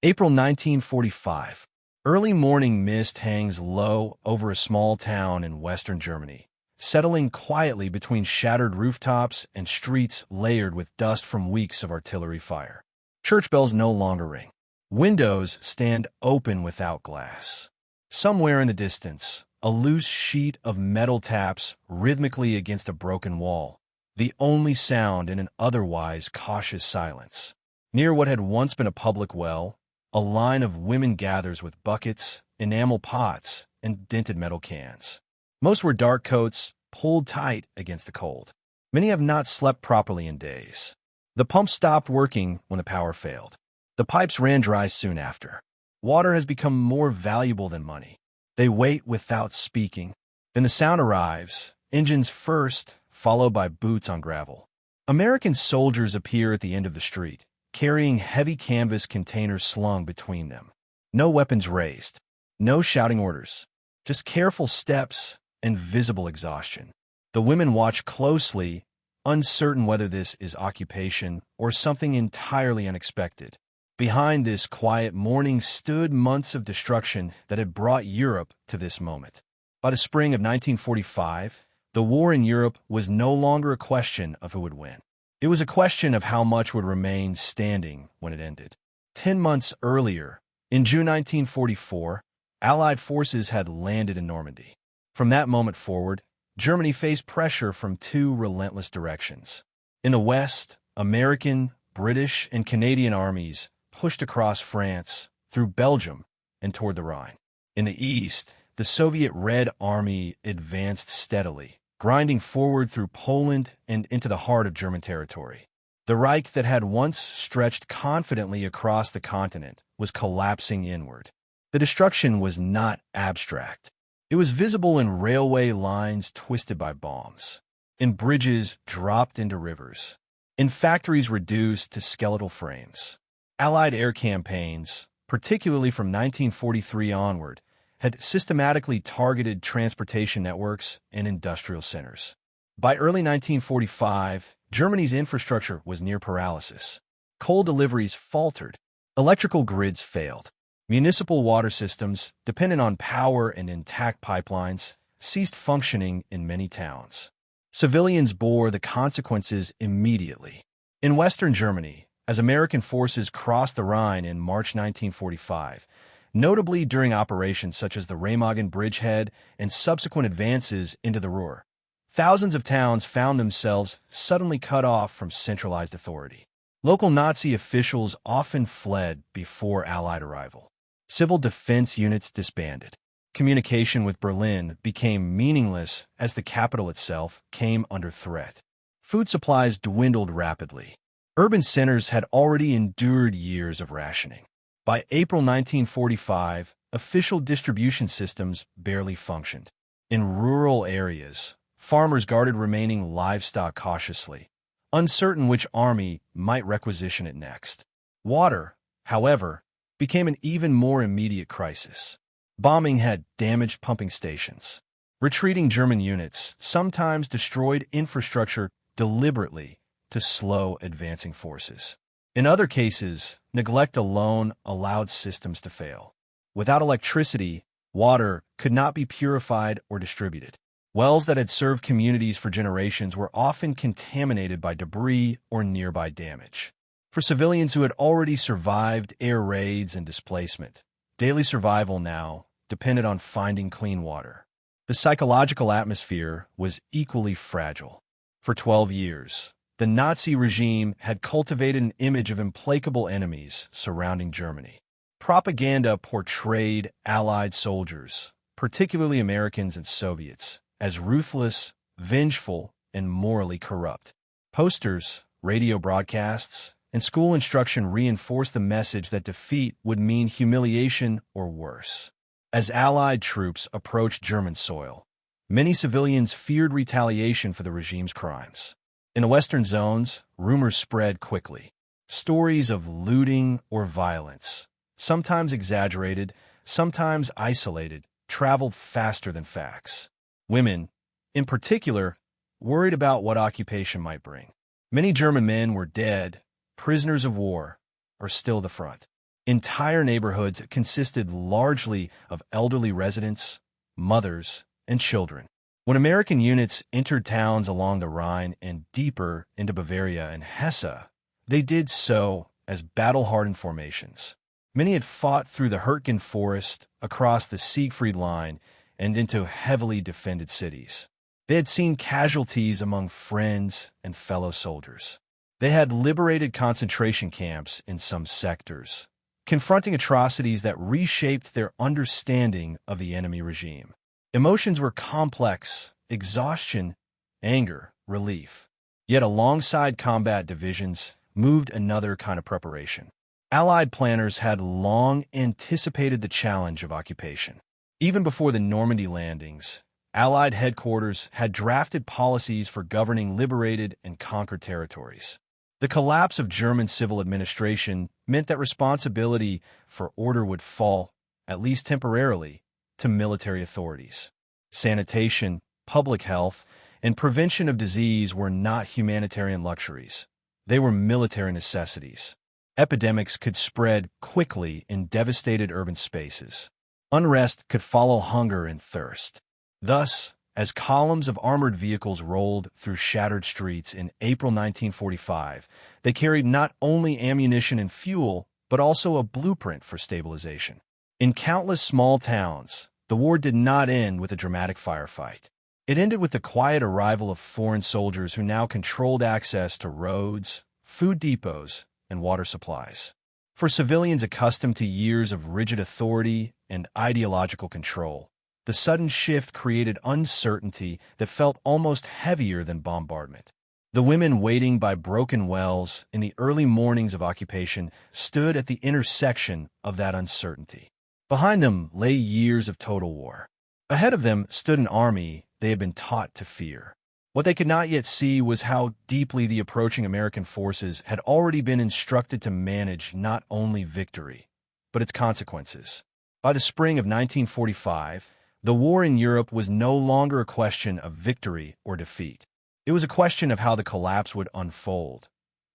April 1945. Early morning mist hangs low over a small town in western Germany, settling quietly between shattered rooftops and streets layered with dust from weeks of artillery fire. Church bells no longer ring. Windows stand open without glass. Somewhere in the distance, a loose sheet of metal taps rhythmically against a broken wall, the only sound in an otherwise cautious silence. Near what had once been a public well, a line of women gathers with buckets, enamel pots, and dented metal cans. Most wear dark coats, pulled tight against the cold. Many have not slept properly in days. The pump stopped working when the power failed. The pipes ran dry soon after. Water has become more valuable than money. They wait without speaking. Then the sound arrives, engines first, followed by boots on gravel. American soldiers appear at the end of the street, carrying heavy canvas containers slung between them. No weapons raised, no shouting orders, just careful steps and visible exhaustion. The women watch closely, uncertain whether this is occupation or something entirely unexpected. Behind this quiet mourning stood months of destruction that had brought Europe to this moment. By the spring of 1945, the war in Europe was no longer a question of who would win. It was a question of how much would remain standing when it ended. 10 months earlier, in June 1944, Allied forces had landed in Normandy. From that moment forward, Germany faced pressure from two relentless directions. In the West, American, British, and Canadian armies pushed across France, through Belgium, and toward the Rhine. In the East, the Soviet Red Army advanced steadily, grinding forward through Poland and into the heart of German territory. The Reich that had once stretched confidently across the continent was collapsing inward. The destruction was not abstract. It was visible in railway lines twisted by bombs, in bridges dropped into rivers, in factories reduced to skeletal frames. Allied air campaigns, particularly from 1943 onward, had systematically targeted transportation networks and industrial centers. By early 1945, Germany's infrastructure was near paralysis. Coal deliveries faltered. Electrical grids failed. Municipal water systems, dependent on power and intact pipelines, ceased functioning in many towns. Civilians bore the consequences immediately. In Western Germany, as American forces crossed the Rhine in March 1945, notably during operations such as the Remagen bridgehead and subsequent advances into the Ruhr, thousands of towns found themselves suddenly cut off from centralized authority. Local Nazi officials often fled before Allied arrival. Civil defense units disbanded. Communication with Berlin became meaningless as the capital itself came under threat. Food supplies dwindled rapidly. Urban centers had already endured years of rationing. By April 1945, official distribution systems barely functioned. In rural areas, farmers guarded remaining livestock cautiously, uncertain which army might requisition it next. Water, however, became an even more immediate crisis. Bombing had damaged pumping stations. Retreating German units sometimes destroyed infrastructure deliberately to slow advancing forces. In other cases, neglect alone allowed systems to fail. Without electricity, water could not be purified or distributed. Wells that had served communities for generations were often contaminated by debris or nearby damage. For civilians who had already survived air raids and displacement, daily survival now depended on finding clean water. The psychological atmosphere was equally fragile. For 12 years, the Nazi regime had cultivated an image of implacable enemies surrounding Germany. Propaganda portrayed Allied soldiers, particularly Americans and Soviets, as ruthless, vengeful, and morally corrupt. Posters, radio broadcasts, and school instruction reinforced the message that defeat would mean humiliation or worse. As Allied troops approached German soil, many civilians feared retaliation for the regime's crimes. In the western zones, rumors spread quickly. Stories of looting or violence, sometimes exaggerated, sometimes isolated, traveled faster than facts. Women, in particular, worried about what occupation might bring. Many German men were dead, prisoners of war, or still at the front. Entire neighborhoods consisted largely of elderly residents, mothers, and children. When American units entered towns along the Rhine and deeper into Bavaria and Hesse, they did so as battle-hardened formations. Many had fought through the Hürtgen forest, across the Siegfried Line, and into heavily defended cities. They had seen casualties among friends and fellow soldiers. They had liberated concentration camps in some sectors, confronting atrocities that reshaped their understanding of the enemy regime. Emotions were complex: exhaustion, anger, relief. Yet alongside combat divisions moved another kind of preparation. Allied planners had long anticipated the challenge of occupation. Even before the Normandy landings, Allied headquarters had drafted policies for governing liberated and conquered territories. The collapse of German civil administration meant that responsibility for order would fall, at least temporarily, to military authorities. Sanitation, public health, and prevention of disease were not humanitarian luxuries. They were military necessities. Epidemics could spread quickly in devastated urban spaces. Unrest could follow hunger and thirst. Thus, as columns of armored vehicles rolled through shattered streets in April 1945, they carried not only ammunition and fuel, but also a blueprint for stabilization. In countless small towns, the war did not end with a dramatic firefight. It ended with the quiet arrival of foreign soldiers who now controlled access to roads, food depots, and water supplies. For civilians accustomed to years of rigid authority and ideological control, the sudden shift created uncertainty that felt almost heavier than bombardment. The women waiting by broken wells in the early mornings of occupation stood at the intersection of that uncertainty. Behind them lay years of total war. Ahead of them stood an army they had been taught to fear. What they could not yet see was how deeply the approaching American forces had already been instructed to manage not only victory, but its consequences. By the spring of 1945, the war in Europe was no longer a question of victory or defeat. It was a question of how the collapse would unfold,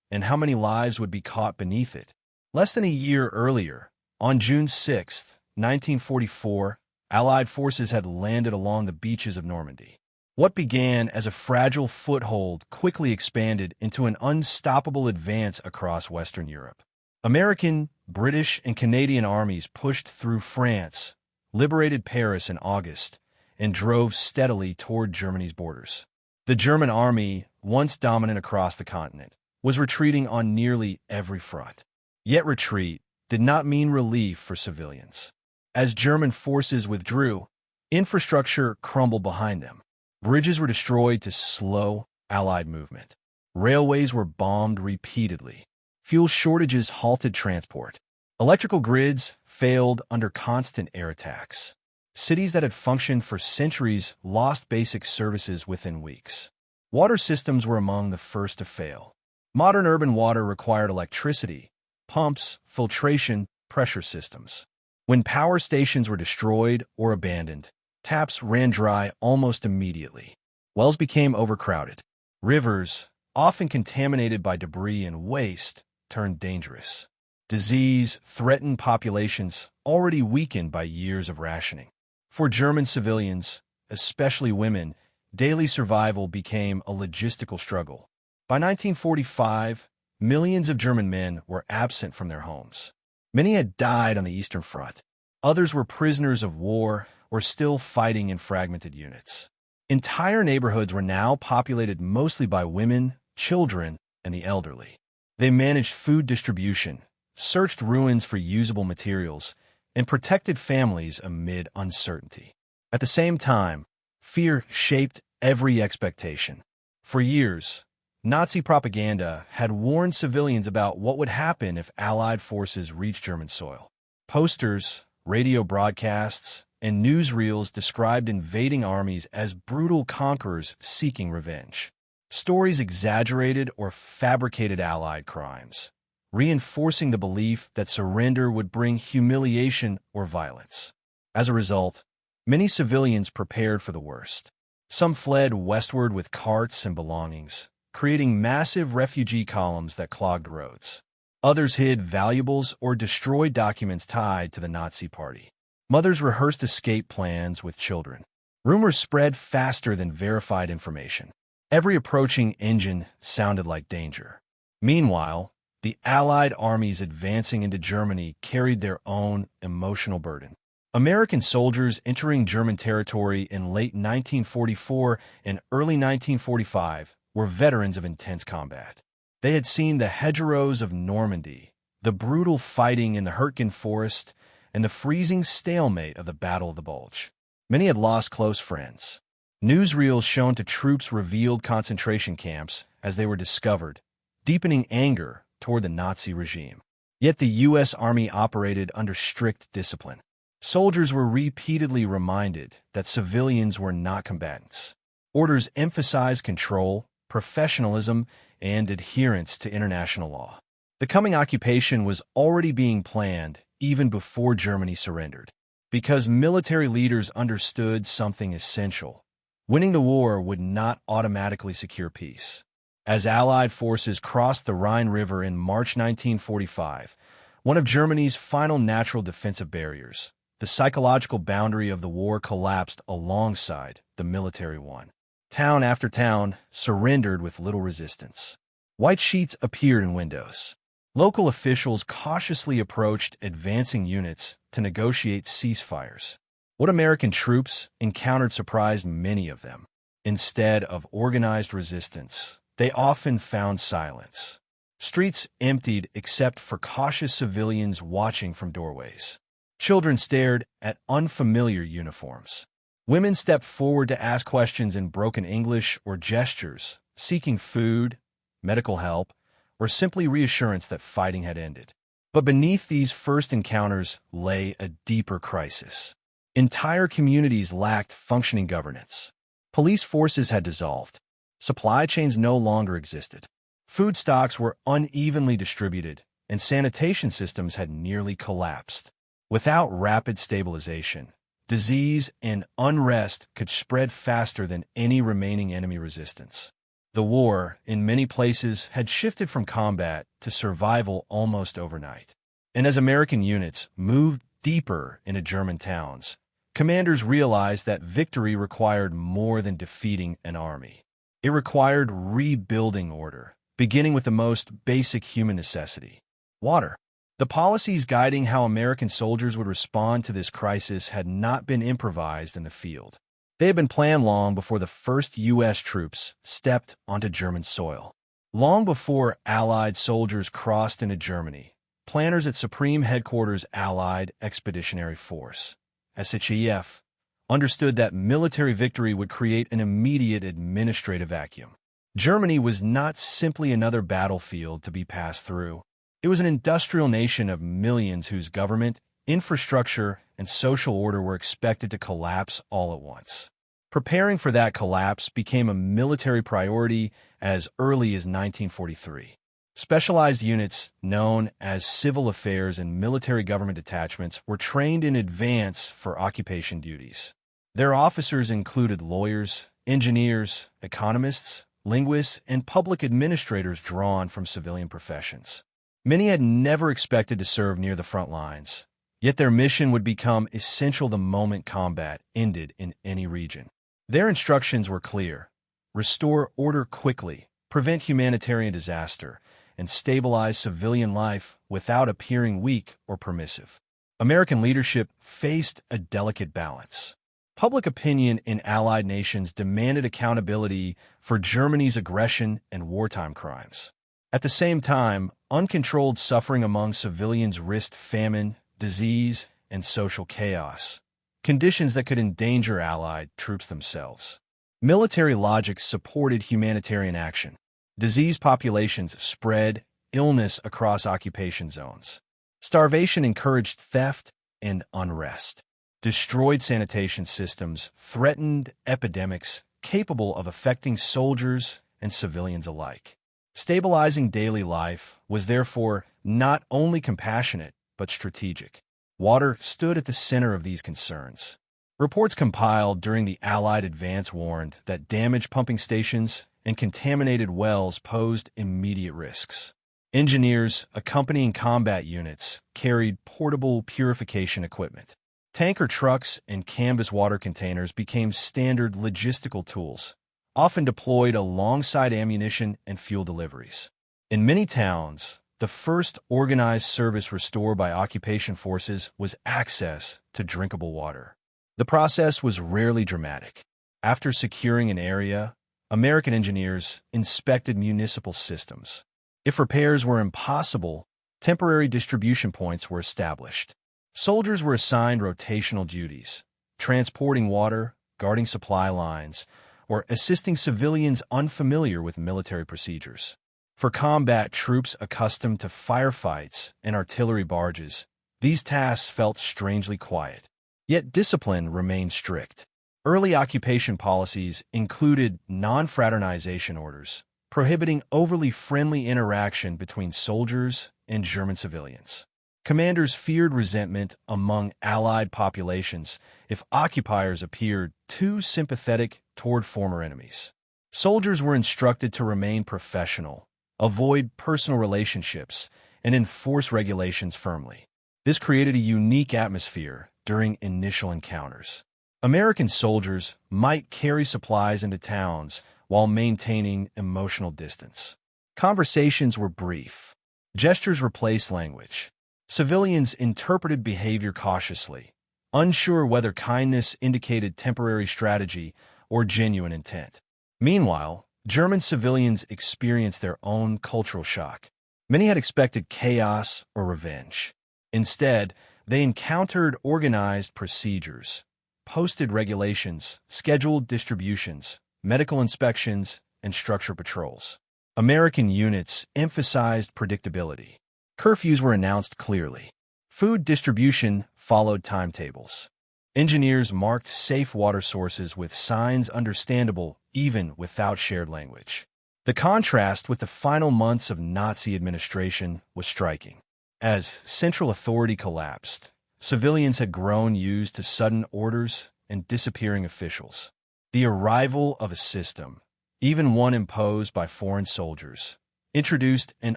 and how many lives would be caught beneath it. Less than a year earlier, on June 6, 1944, Allied forces had landed along the beaches of Normandy. What began as a fragile foothold quickly expanded into an unstoppable advance across Western Europe. American, British, and Canadian armies pushed through France, liberated Paris in August, and drove steadily toward Germany's borders. The German army, once dominant across the continent, was retreating on nearly every front. Yet retreat did not mean relief for civilians. As German forces withdrew, infrastructure crumbled behind them. Bridges were destroyed to slow Allied movement. Railways were bombed repeatedly. Fuel shortages halted transport. Electrical grids failed under constant air attacks. Cities that had functioned for centuries lost basic services within weeks. Water systems were among the first to fail. Modern urban water required electricity, pumps, filtration, pressure systems. When power stations were destroyed or abandoned, taps ran dry almost immediately. Wells became overcrowded. Rivers, often contaminated by debris and waste, turned dangerous. Disease threatened populations already weakened by years of rationing. For German civilians, especially women, daily survival became a logistical struggle. By 1945, millions of German men were absent from their homes. Many had died on the Eastern Front. Others were prisoners of war or still fighting in fragmented units. Entire neighborhoods were now populated mostly by women, children, and the elderly. They managed food distribution, searched ruins for usable materials, and protected families amid uncertainty. At the same time, fear shaped every expectation. For years, Nazi propaganda had warned civilians about what would happen if Allied forces reached German soil. Posters, radio broadcasts, and newsreels described invading armies as brutal conquerors seeking revenge. Stories exaggerated or fabricated Allied crimes, reinforcing the belief that surrender would bring humiliation or violence. As a result, many civilians prepared for the worst. Some fled westward with carts and belongings, creating massive refugee columns that clogged roads. Others hid valuables or destroyed documents tied to the Nazi Party. Mothers rehearsed escape plans with children. Rumors spread faster than verified information. Every approaching engine sounded like danger. Meanwhile, the Allied armies advancing into Germany carried their own emotional burden. American soldiers entering German territory in late 1944 and early 1945 were veterans of intense combat. They had seen the hedgerows of Normandy, the brutal fighting in the Hürtgen Forest, and the freezing stalemate of the Battle of the Bulge. Many had lost close friends. Newsreels shown to troops revealed concentration camps as they were discovered, deepening anger toward the Nazi regime. Yet the U.S. Army operated under strict discipline. Soldiers were repeatedly reminded that civilians were not combatants. Orders emphasized control, professionalism, and adherence to international law. The coming occupation was already being planned even before Germany surrendered. Because military leaders understood something essential. Winning the war would not automatically secure peace. As Allied forces crossed the Rhine River in March 1945, one of Germany's final natural defensive barriers, the psychological boundary of the war collapsed alongside the military one. Town after town surrendered with little resistance. White sheets appeared in windows. Local officials cautiously approached advancing units to negotiate ceasefires. What American troops encountered surprised many of them. Instead of organized resistance, they often found silence. Streets emptied except for cautious civilians watching from doorways. Children stared at unfamiliar uniforms. Women stepped forward to ask questions in broken English or gestures, seeking food, medical help, or simply reassurance that fighting had ended. But beneath these first encounters lay a deeper crisis. Entire communities lacked functioning governance. Police forces had dissolved. Supply chains no longer existed. Food stocks were unevenly distributed, and sanitation systems had nearly collapsed. Without rapid stabilization, disease and unrest could spread faster than any remaining enemy resistance. The war, in many places, had shifted from combat to survival almost overnight. And as American units moved deeper into German towns, commanders realized that victory required more than defeating an army. It required rebuilding order, beginning with the most basic human necessity: water. The policies guiding how American soldiers would respond to this crisis had not been improvised in the field. They had been planned long before the first U.S. troops stepped onto German soil. Long before Allied soldiers crossed into Germany, planners at Supreme Headquarters Allied Expeditionary Force, SHEF, understood that military victory would create an immediate administrative vacuum. Germany was not simply another battlefield to be passed through. It was an industrial nation of millions whose government, infrastructure, and social order were expected to collapse all at once. Preparing for that collapse became a military priority as early as 1943. Specialized units, known as civil affairs and military government detachments, were trained in advance for occupation duties. Their officers included lawyers, engineers, economists, linguists, and public administrators drawn from civilian professions. Many had never expected to serve near the front lines, yet their mission would become essential the moment combat ended in any region. Their instructions were clear: restore order quickly, prevent humanitarian disaster, and stabilize civilian life without appearing weak or permissive. American leadership faced a delicate balance. Public opinion in Allied nations demanded accountability for Germany's aggression and wartime crimes. At the same time, uncontrolled suffering among civilians risked famine, disease, and social chaos, conditions that could endanger Allied troops themselves. Military logic supported humanitarian action. Diseased populations spread illness across occupation zones. Starvation encouraged theft and unrest. Destroyed sanitation systems threatened epidemics capable of affecting soldiers and civilians alike. Stabilizing daily life was therefore not only compassionate, but strategic. Water stood at the center of these concerns. Reports compiled during the Allied advance warned that damaged pumping stations and contaminated wells posed immediate risks. Engineers accompanying combat units carried portable purification equipment. Tanker trucks and canvas water containers became standard logistical tools, often deployed alongside ammunition and fuel deliveries. In many towns, the first organized service restored by occupation forces was access to drinkable water. The process was rarely dramatic. After securing an area, American engineers inspected municipal systems. If repairs were impossible, temporary distribution points were established. Soldiers were assigned rotational duties, transporting water, guarding supply lines, or assisting civilians unfamiliar with military procedures. For combat troops accustomed to firefights and artillery barges, these tasks felt strangely quiet. Yet discipline remained strict. Early occupation policies included non-fraternization orders, prohibiting overly friendly interaction between soldiers and German civilians. Commanders feared resentment among Allied populations if occupiers appeared too sympathetic toward former enemies. Soldiers were instructed to remain professional, avoid personal relationships, and enforce regulations firmly. This created a unique atmosphere during initial encounters. American soldiers might carry supplies into towns while maintaining emotional distance. Conversations were brief. Gestures replaced language. Civilians interpreted behavior cautiously, unsure whether kindness indicated temporary strategy or genuine intent. Meanwhile, German civilians experienced their own cultural shock. Many had expected chaos or revenge. Instead, they encountered organized procedures, posted regulations, scheduled distributions, medical inspections, and structured patrols. American units emphasized predictability. Curfews were announced clearly. Food distribution followed timetables. Engineers marked safe water sources with signs understandable even without shared language. The contrast with the final months of Nazi administration was striking. As central authority collapsed, civilians had grown used to sudden orders and disappearing officials. The arrival of a system, even one imposed by foreign soldiers, introduced an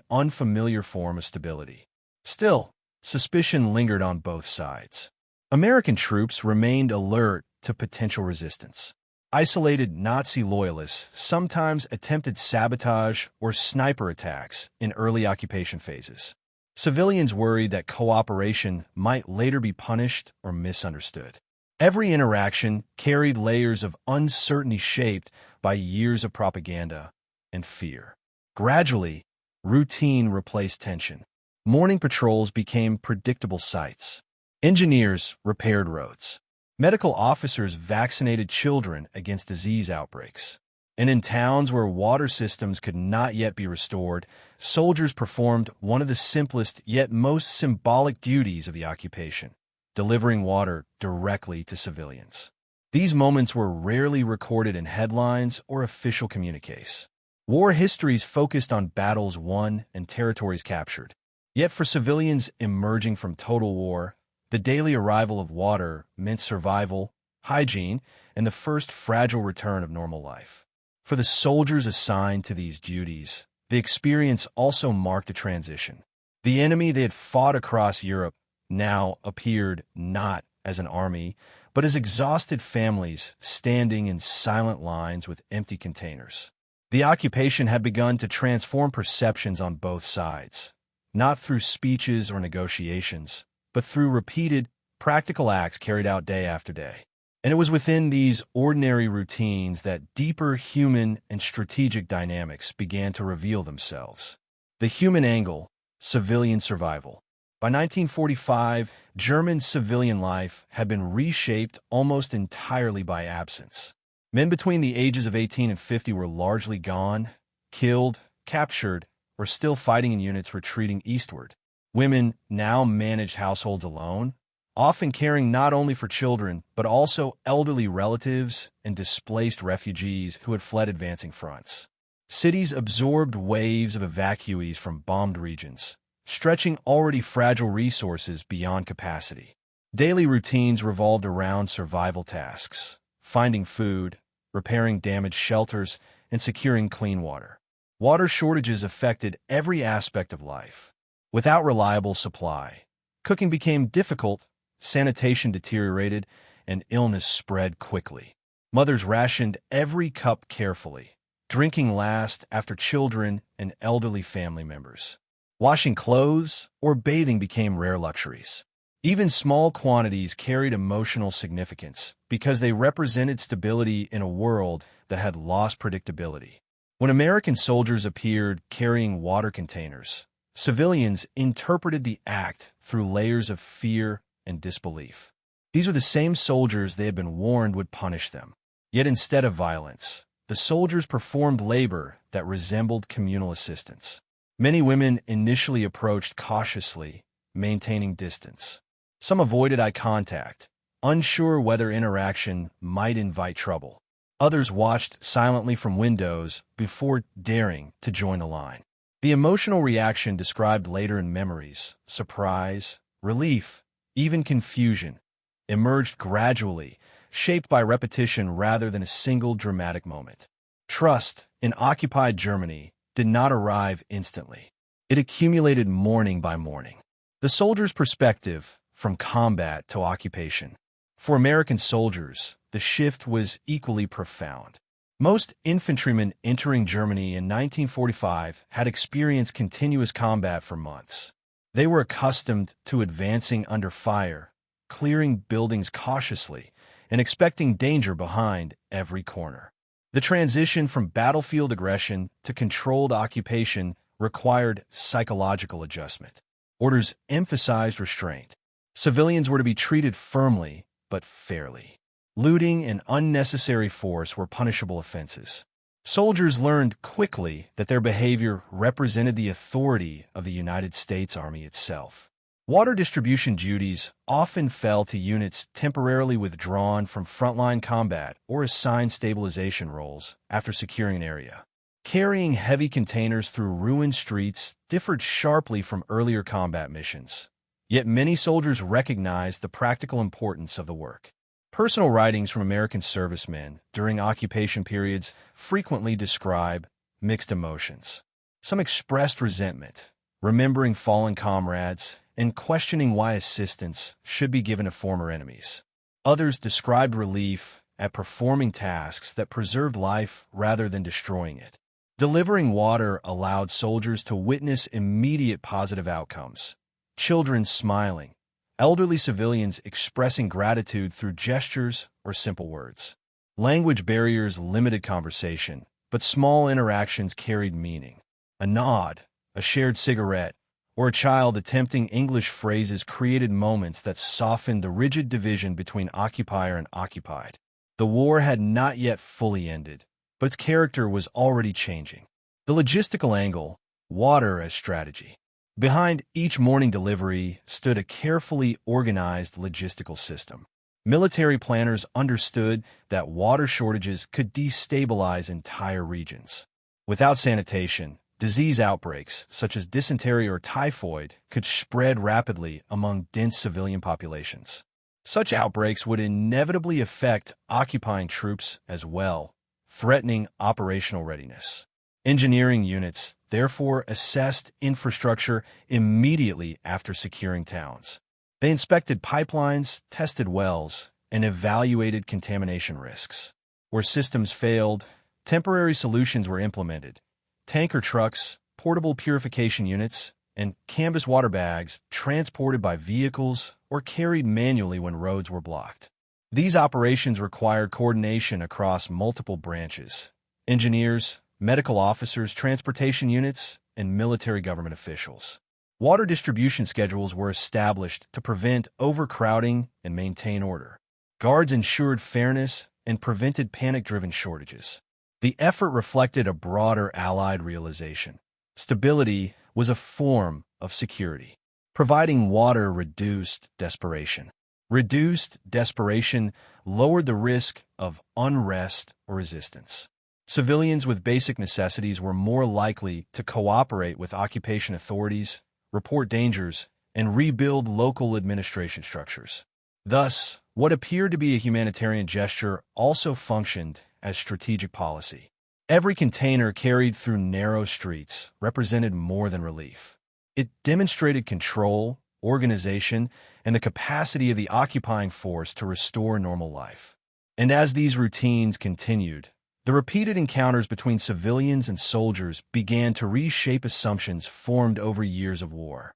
unfamiliar form of stability. Still, suspicion lingered on both sides. American troops remained alert to potential resistance. Isolated Nazi loyalists sometimes attempted sabotage or sniper attacks in early occupation phases. Civilians worried that cooperation might later be punished or misunderstood. Every interaction carried layers of uncertainty shaped by years of propaganda and fear. Gradually, routine replaced tension. Morning patrols became predictable sights. Engineers repaired roads. Medical officers vaccinated children against disease outbreaks. And in towns where water systems could not yet be restored, soldiers performed one of the simplest yet most symbolic duties of the occupation, delivering water directly to civilians. These moments were rarely recorded in headlines or official communiques. War histories focused on battles won and territories captured. Yet for civilians emerging from total war, the daily arrival of water meant survival, hygiene, and the first fragile return of normal life. For the soldiers assigned to these duties, the experience also marked a transition. The enemy they had fought across Europe now appeared not as an army, but as exhausted families standing in silent lines with empty containers. The occupation had begun to transform perceptions on both sides, not through speeches or negotiations, but through repeated, practical acts carried out day after day. And it was within these ordinary routines that deeper human and strategic dynamics began to reveal themselves. The human angle, civilian survival. By 1945, German civilian life had been reshaped almost entirely by absence. Men between the ages of 18 and 50 were largely gone, killed, captured, or still fighting in units retreating eastward. Women now managed households alone, often caring not only for children, but also elderly relatives and displaced refugees who had fled advancing fronts. Cities absorbed waves of evacuees from bombed regions, stretching already fragile resources beyond capacity. Daily routines revolved around survival tasks, finding food, repairing damaged shelters, and securing clean water. Water shortages affected every aspect of life. Without reliable supply, cooking became difficult, sanitation deteriorated, and illness spread quickly. Mothers rationed every cup carefully, drinking last after children and elderly family members. Washing clothes or bathing became rare luxuries. Even small quantities carried emotional significance because they represented stability in a world that had lost predictability. When American soldiers appeared carrying water containers, civilians interpreted the act through layers of fear and disbelief. These were the same soldiers they had been warned would punish them. Yet instead of violence, the soldiers performed labor that resembled communal assistance. Many women initially approached cautiously, maintaining distance. Some avoided eye contact, unsure whether interaction might invite trouble. Others watched silently from windows before daring to join the line. The emotional reaction described later in memories, surprise, relief, even confusion, emerged gradually, shaped by repetition rather than a single dramatic moment. Trust in occupied Germany did not arrive instantly. It accumulated morning by morning. The soldier's perspective, from combat to occupation. For American soldiers, the shift was equally profound. Most infantrymen entering Germany in 1945 had experienced continuous combat for months. They were accustomed to advancing under fire, clearing buildings cautiously, and expecting danger behind every corner. The transition from battlefield aggression to controlled occupation required psychological adjustment. Orders emphasized restraint. Civilians were to be treated firmly, but fairly. Looting and unnecessary force were punishable offenses. Soldiers learned quickly that their behavior represented the authority of the United States Army itself. Water distribution duties often fell to units temporarily withdrawn from frontline combat or assigned stabilization roles after securing an area. Carrying heavy containers through ruined streets differed sharply from earlier combat missions. Yet many soldiers recognized the practical importance of the work. Personal writings from American servicemen during occupation periods frequently describe mixed emotions. Some expressed resentment, remembering fallen comrades, and questioning why assistance should be given to former enemies. Others described relief at performing tasks that preserved life rather than destroying it. Delivering water allowed soldiers to witness immediate positive outcomes. Children smiling, elderly civilians expressing gratitude through gestures or simple words. Language barriers limited conversation, but small interactions carried meaning. A nod, a shared cigarette, or a child attempting English phrases created moments that softened the rigid division between occupier and occupied. The war had not yet fully ended, but its character was already changing. The logistical angle, water as strategy. Behind each morning delivery stood a carefully organized logistical system. Military planners understood that water shortages could destabilize entire regions. Without sanitation, disease outbreaks, such as dysentery or typhoid, could spread rapidly among dense civilian populations. Such outbreaks would inevitably affect occupying troops as well, threatening operational readiness. Engineering units therefore assessed infrastructure immediately after securing towns. They inspected pipelines, tested wells, and evaluated contamination risks. Where systems failed, temporary solutions were implemented. Tanker trucks, portable purification units, and canvas water bags transported by vehicles or carried manually when roads were blocked. These operations required coordination across multiple branches: engineers, medical officers, transportation units, and military government officials. Water distribution schedules were established to prevent overcrowding and maintain order. Guards ensured fairness and prevented panic-driven shortages. The effort reflected a broader Allied realization. Stability was a form of security. Providing water reduced desperation. Reduced desperation lowered the risk of unrest or resistance. Civilians with basic necessities were more likely to cooperate with occupation authorities, report dangers, and rebuild local administration structures. Thus, what appeared to be a humanitarian gesture also functioned as strategic policy. Every container carried through narrow streets represented more than relief. It demonstrated control, organization, and the capacity of the occupying force to restore normal life. And as these routines continued, the repeated encounters between civilians and soldiers began to reshape assumptions formed over years of war,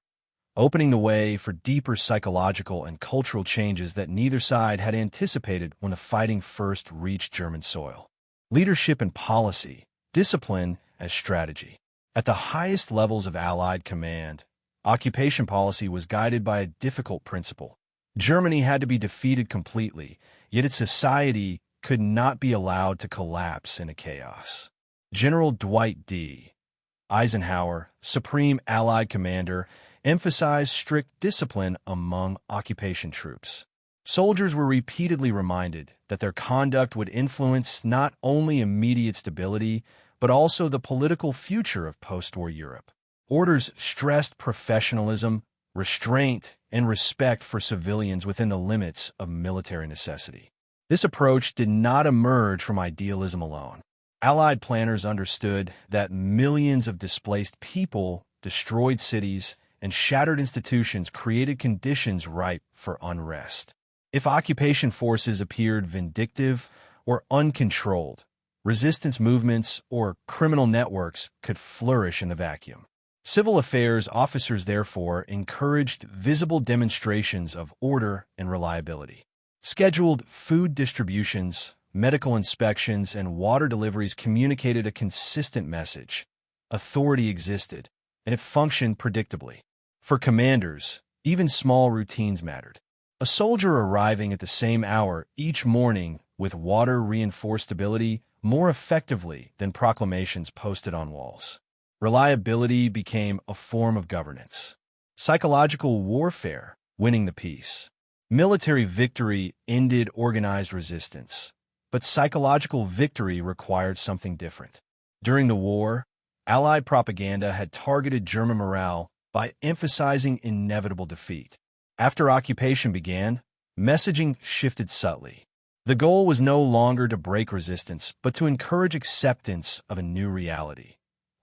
opening the way for deeper psychological and cultural changes that neither side had anticipated when the fighting first reached German soil. Leadership and policy, discipline as strategy. At the highest levels of Allied command, occupation policy was guided by a difficult principle. Germany had to be defeated completely, yet its society could not be allowed to collapse into chaos. General Dwight D. Eisenhower, Supreme Allied Commander, emphasized strict discipline among occupation troops. Soldiers were repeatedly reminded that their conduct would influence not only immediate stability, but also the political future of post-war Europe. Orders stressed professionalism, restraint, and respect for civilians within the limits of military necessity. This approach did not emerge from idealism alone. Allied planners understood that millions of displaced people, destroyed cities, and shattered institutions created conditions ripe for unrest. If occupation forces appeared vindictive or uncontrolled, resistance movements or criminal networks could flourish in the vacuum. Civil affairs officers, therefore, encouraged visible demonstrations of order and reliability. Scheduled food distributions, medical inspections, and water deliveries communicated a consistent message. Authority existed, and it functioned predictably. For commanders, even small routines mattered. A soldier arriving at the same hour each morning with water reinforced stability more effectively than proclamations posted on walls. Reliability became a form of governance. Psychological warfare, winning the peace. Military victory ended organized resistance, but psychological victory required something different. During the war, Allied propaganda had targeted German morale by emphasizing inevitable defeat. After occupation began, messaging shifted subtly. The goal was no longer to break resistance, but to encourage acceptance of a new reality,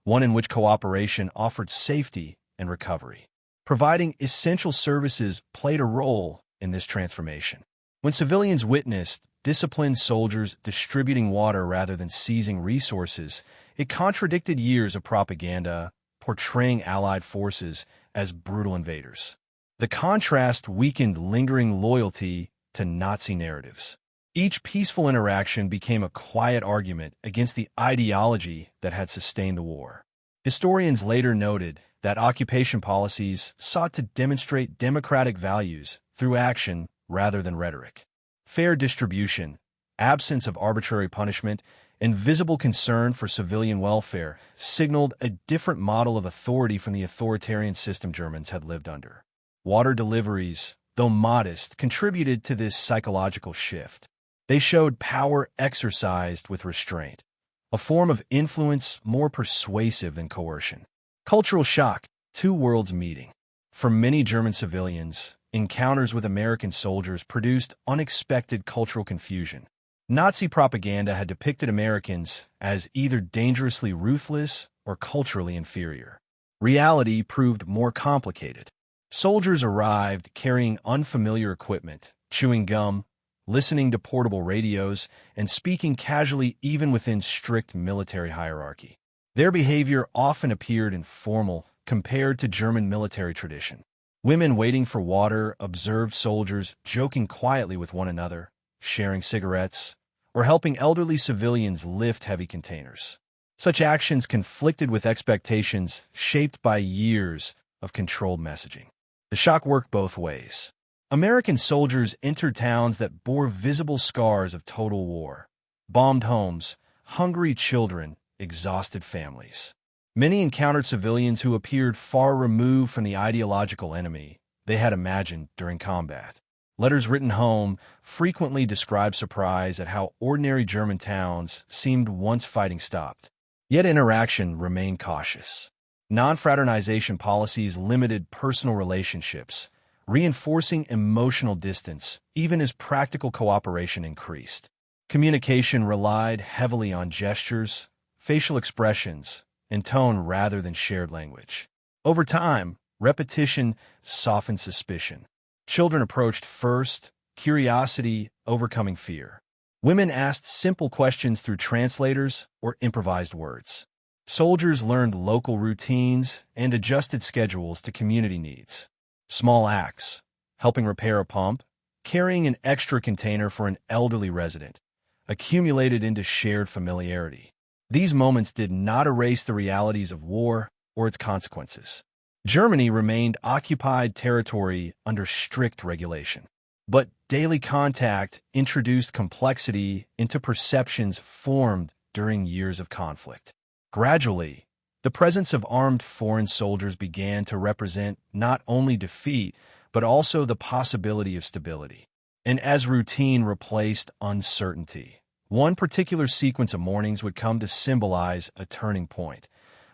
one in which cooperation offered safety and recovery. Providing essential services played a role in this transformation. When civilians witnessed disciplined soldiers distributing water rather than seizing resources, it contradicted years of propaganda portraying Allied forces as brutal invaders. The contrast weakened lingering loyalty to Nazi narratives. Each peaceful interaction became a quiet argument against the ideology that had sustained the war. Historians later noted that occupation policies sought to demonstrate democratic values through action rather than rhetoric. Fair distribution, absence of arbitrary punishment, and visible concern for civilian welfare signaled a different model of authority from the authoritarian system Germans had lived under. Water deliveries, though modest, contributed to this psychological shift. They showed power exercised with restraint, a form of influence more persuasive than coercion. Cultural shock, two worlds meeting. For many German civilians, encounters with American soldiers produced unexpected cultural confusion. Nazi propaganda had depicted Americans as either dangerously ruthless or culturally inferior. Reality proved more complicated. Soldiers arrived carrying unfamiliar equipment, chewing gum, listening to portable radios, and speaking casually even within strict military hierarchy. Their behavior often appeared informal compared to German military tradition. Women waiting for water observed soldiers joking quietly with one another, sharing cigarettes, or helping elderly civilians lift heavy containers. Such actions conflicted with expectations shaped by years of controlled messaging. The shock worked both ways. American soldiers entered towns that bore visible scars of total war. Bombed homes, hungry children, exhausted families. Many encountered civilians who appeared far removed from the ideological enemy they had imagined during combat. Letters written home frequently described surprise at how ordinary German towns seemed once fighting stopped. Yet interaction remained cautious. Non-fraternization policies limited personal relationships, reinforcing emotional distance even as practical cooperation increased. Communication relied heavily on gestures, facial expressions, and tone rather than shared language. Over time, repetition softened suspicion. Children approached first, curiosity overcoming fear. Women asked simple questions through translators or improvised words. Soldiers learned local routines and adjusted schedules to community needs. Small acts, helping repair a pump, carrying an extra container for an elderly resident, accumulated into shared familiarity. These moments did not erase the realities of war or its consequences. Germany remained occupied territory under strict regulation. But daily contact introduced complexity into perceptions formed during years of conflict. Gradually, the presence of armed foreign soldiers began to represent not only defeat, but also the possibility of stability. And as routine replaced uncertainty, one particular sequence of mornings would come to symbolize a turning point,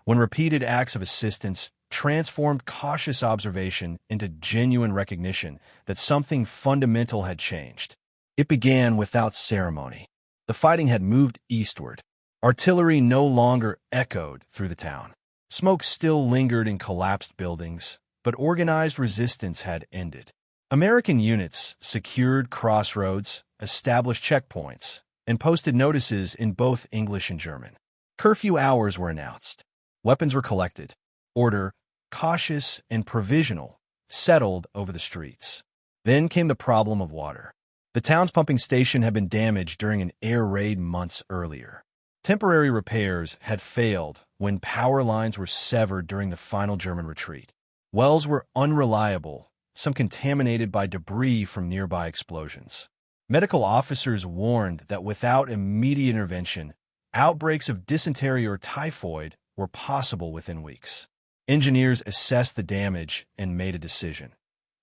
when repeated acts of assistance transformed cautious observation into genuine recognition that something fundamental had changed. It began without ceremony. The fighting had moved eastward. Artillery no longer echoed through the town. Smoke still lingered in collapsed buildings, but organized resistance had ended. American units secured crossroads, established checkpoints, and posted notices in both English and German. Curfew hours were announced. Weapons were collected. Order, cautious and provisional, settled over the streets. Then came the problem of water. The town's pumping station had been damaged during an air raid months earlier. Temporary repairs had failed when power lines were severed during the final German retreat. Wells were unreliable, some contaminated by debris from nearby explosions. Medical officers warned that without immediate intervention, outbreaks of dysentery or typhoid were possible within weeks. Engineers assessed the damage and made a decision.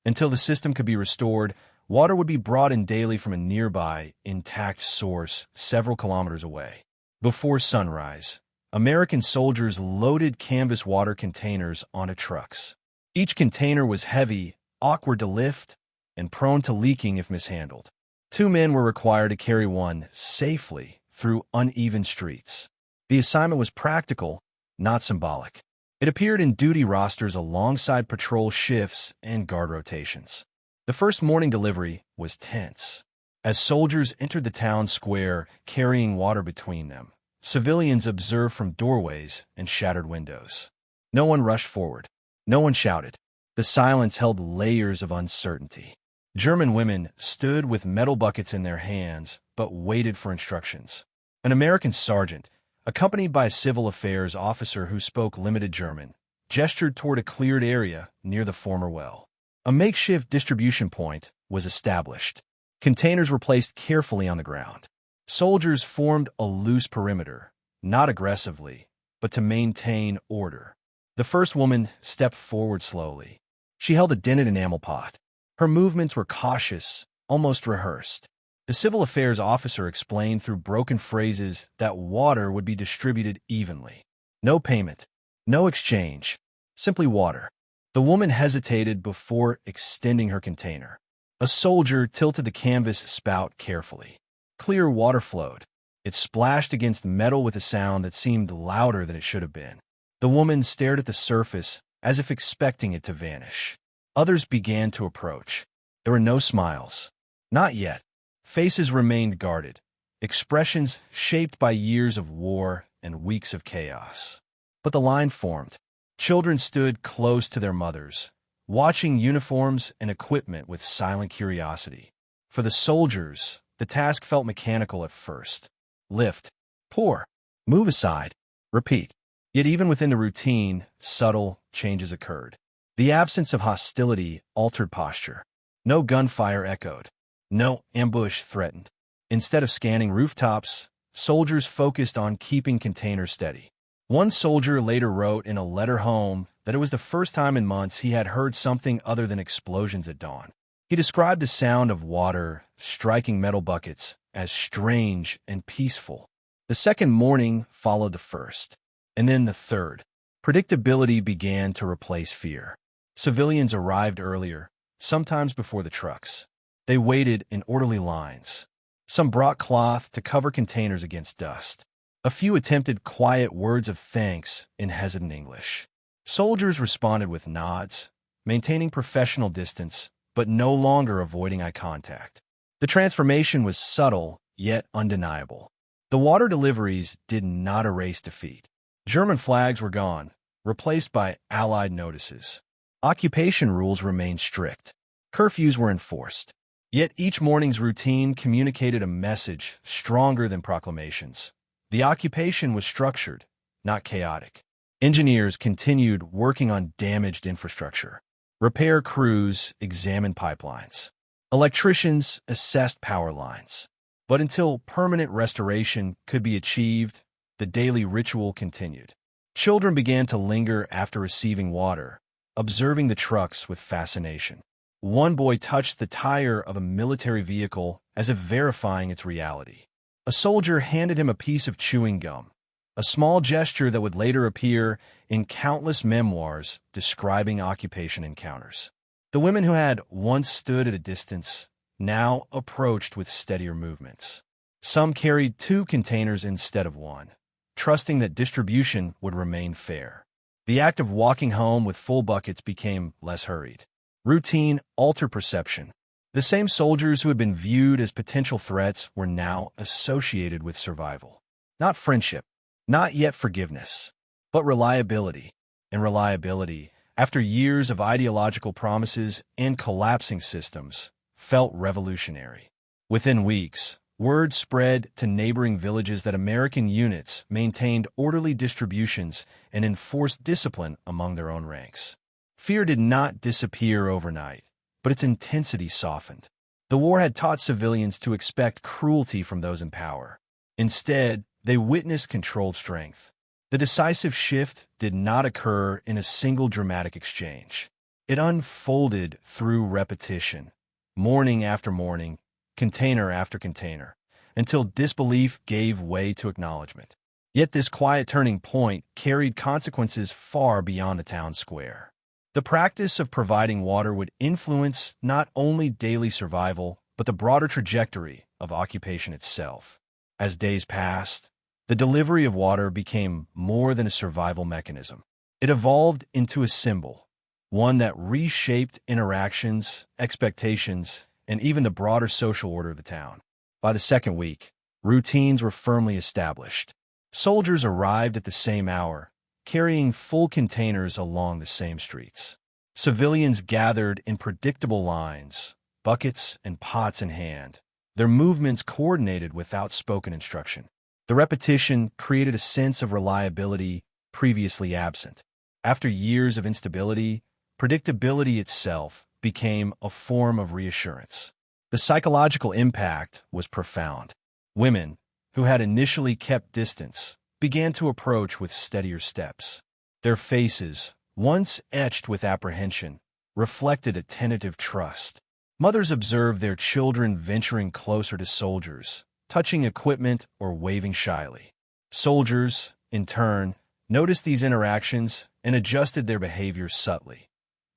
Until the system could be restored, water would be brought in daily from a nearby, intact source several kilometers away. Before sunrise, American soldiers loaded canvas water containers onto trucks. Each container was heavy, awkward to lift, and prone to leaking if mishandled. 2 men were required to carry one safely through uneven streets. The assignment was practical, not symbolic. It appeared in duty rosters alongside patrol shifts and guard rotations. The first morning delivery was tense. As soldiers entered the town square carrying water between them, civilians observed from doorways and shattered windows. No one rushed forward. No one shouted. The silence held layers of uncertainty. German women stood with metal buckets in their hands, but waited for instructions. An American sergeant, accompanied by a civil affairs officer who spoke limited German, gestured toward a cleared area near the former well. A makeshift distribution point was established. Containers were placed carefully on the ground. Soldiers formed a loose perimeter, not aggressively, but to maintain order. The first woman stepped forward slowly. She held a dented enamel pot. Her movements were cautious, almost rehearsed. The civil affairs officer explained through broken phrases that water would be distributed evenly. No payment, no exchange, simply water. The woman hesitated before extending her container. A soldier tilted the canvas spout carefully. Clear water flowed. It splashed against metal with a sound that seemed louder than it should have been. The woman stared at the surface as if expecting it to vanish. Others began to approach. There were no smiles. Not yet. Faces remained guarded, expressions shaped by years of war and weeks of chaos. But the line formed. Children stood close to their mothers, watching uniforms and equipment with silent curiosity. For the soldiers, the task felt mechanical at first. Lift, pour, move aside, repeat. Yet even within the routine, subtle changes occurred. The absence of hostility altered posture. No gunfire echoed. No ambush threatened. Instead of scanning rooftops, soldiers focused on keeping containers steady. One soldier later wrote in a letter home that it was the first time in months he had heard something other than explosions at dawn. He described the sound of water striking metal buckets as strange and peaceful. The second morning followed the first, and then the third. Predictability began to replace fear. Civilians arrived earlier, sometimes before the trucks. They waited in orderly lines. Some brought cloth to cover containers against dust. A few attempted quiet words of thanks in hesitant English. Soldiers responded with nods, maintaining professional distance, but no longer avoiding eye contact. The transformation was subtle, yet undeniable. The water deliveries did not erase defeat. German flags were gone, replaced by Allied notices. Occupation rules remained strict. Curfews were enforced. Yet each morning's routine communicated a message stronger than proclamations. The occupation was structured, not chaotic. Engineers continued working on damaged infrastructure. Repair crews examined pipelines. Electricians assessed power lines. But until permanent restoration could be achieved, the daily ritual continued. Children began to linger after receiving water, observing the trucks with fascination. One boy touched the tire of a military vehicle as if verifying its reality. A soldier handed him a piece of chewing gum, a small gesture that would later appear in countless memoirs describing occupation encounters. The women who had once stood at a distance now approached with steadier movements. Some carried 2 containers instead of 1, trusting that distribution would remain fair. The act of walking home with full buckets became less hurried. Routine altered perception. The same soldiers who had been viewed as potential threats were now associated with survival. Not friendship, not yet forgiveness, but reliability. And reliability, after years of ideological promises and collapsing systems, felt revolutionary. Within weeks, word spread to neighboring villages that American units maintained orderly distributions and enforced discipline among their own ranks. Fear did not disappear overnight, but its intensity softened. The war had taught civilians to expect cruelty from those in power. Instead, they witnessed controlled strength. The decisive shift did not occur in a single dramatic exchange. It unfolded through repetition, morning after morning, container after container, until disbelief gave way to acknowledgement. Yet this quiet turning point carried consequences far beyond the town square. The practice of providing water would influence not only daily survival, but the broader trajectory of occupation itself. As days passed, the delivery of water became more than a survival mechanism. It evolved into a symbol, one that reshaped interactions, expectations, and even the broader social order of the town. By the second week, routines were firmly established. Soldiers arrived at the same hour, carrying full containers along the same streets. Civilians gathered in predictable lines, buckets and pots in hand, their movements coordinated without spoken instruction. The repetition created a sense of reliability previously absent. After years of instability, predictability itself became a form of reassurance. The psychological impact was profound. Women, who had initially kept distance, began to approach with steadier steps. Their faces, once etched with apprehension, reflected a tentative trust. Mothers observed their children venturing closer to soldiers, touching equipment or waving shyly. Soldiers, in turn, noticed these interactions and adjusted their behavior subtly,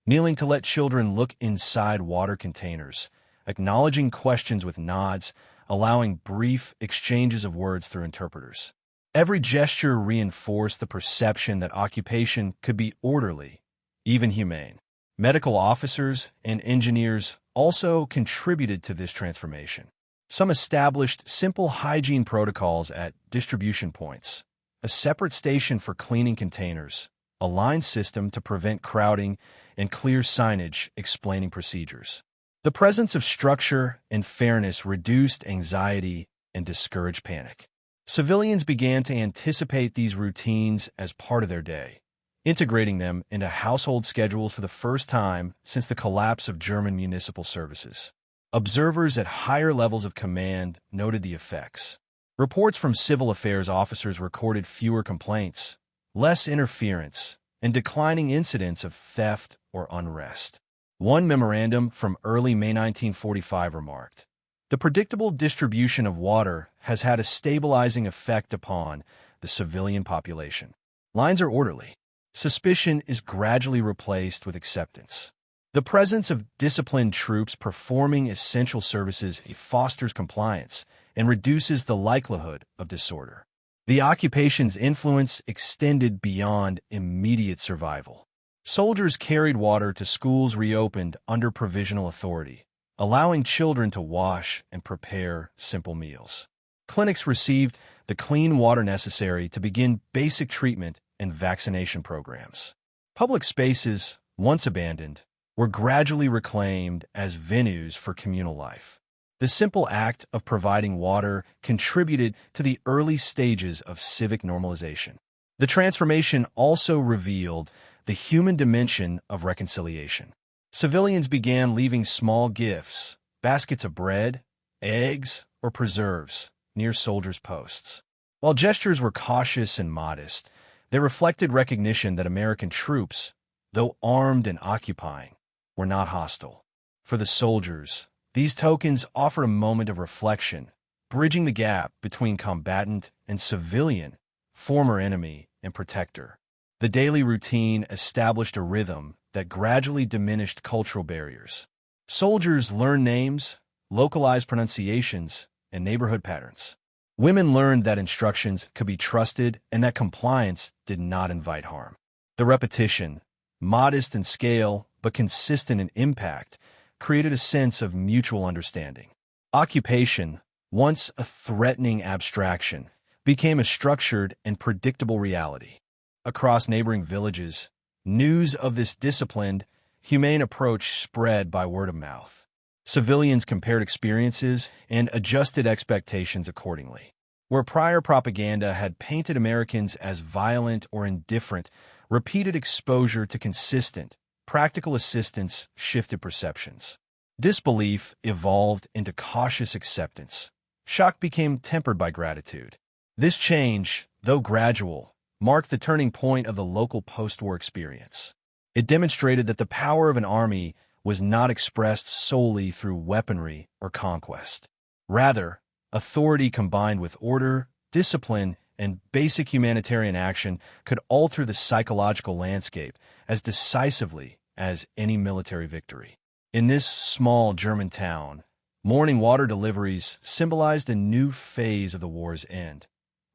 kneeling to let children look inside water containers, acknowledging questions with nods, allowing brief exchanges of words through interpreters. Every gesture reinforced the perception that occupation could be orderly, even humane. Medical officers and engineers also contributed to this transformation. Some established simple hygiene protocols at distribution points, a separate station for cleaning containers, a line system to prevent crowding, and clear signage explaining procedures. The presence of structure and fairness reduced anxiety and discouraged panic. Civilians began to anticipate these routines as part of their day, integrating them into household schedules for the first time since the collapse of German municipal services. Observers at higher levels of command noted the effects. Reports from civil affairs officers recorded fewer complaints, less interference, and declining incidents of theft or unrest. One memorandum from early May 1945 remarked, "The predictable distribution of water has had a stabilizing effect upon the civilian population. Lines are orderly. Suspicion is gradually replaced with acceptance. The presence of disciplined troops performing essential services fosters compliance and reduces the likelihood of disorder." The occupation's influence extended beyond immediate survival. Soldiers carried water to schools reopened under provisional authority, allowing children to wash and prepare simple meals. Clinics received the clean water necessary to begin basic treatment and vaccination programs. Public spaces, once abandoned, were gradually reclaimed as venues for communal life. The simple act of providing water contributed to the early stages of civic normalization. The transformation also revealed the human dimension of reconciliation. Civilians began leaving small gifts, baskets of bread, eggs, or preserves, near soldiers' posts. While gestures were cautious and modest, they reflected recognition that American troops, though armed and occupying, were not hostile. For the soldiers, these tokens offered a moment of reflection, bridging the gap between combatant and civilian, former enemy and protector. The daily routine established a rhythm that gradually diminished cultural barriers. Soldiers learned names, localized pronunciations, and neighborhood patterns. Women learned that instructions could be trusted and that compliance did not invite harm. The repetition, modest in scale but consistent in impact, created a sense of mutual understanding. Occupation, once a threatening abstraction, became a structured and predictable reality. Across neighboring villages, news of this disciplined, humane approach spread by word of mouth. Civilians compared experiences and adjusted expectations accordingly. Where prior propaganda had painted Americans as violent or indifferent, repeated exposure to consistent, practical assistance shifted perceptions. Disbelief evolved into cautious acceptance. Shock became tempered by gratitude. This change, though gradual, marked the turning point of the local post-war experience. It demonstrated that the power of an army was not expressed solely through weaponry or conquest. Rather, authority combined with order, discipline, and basic humanitarian action could alter the psychological landscape as decisively as any military victory. In this small German town, morning water deliveries symbolized a new phase of the war's end,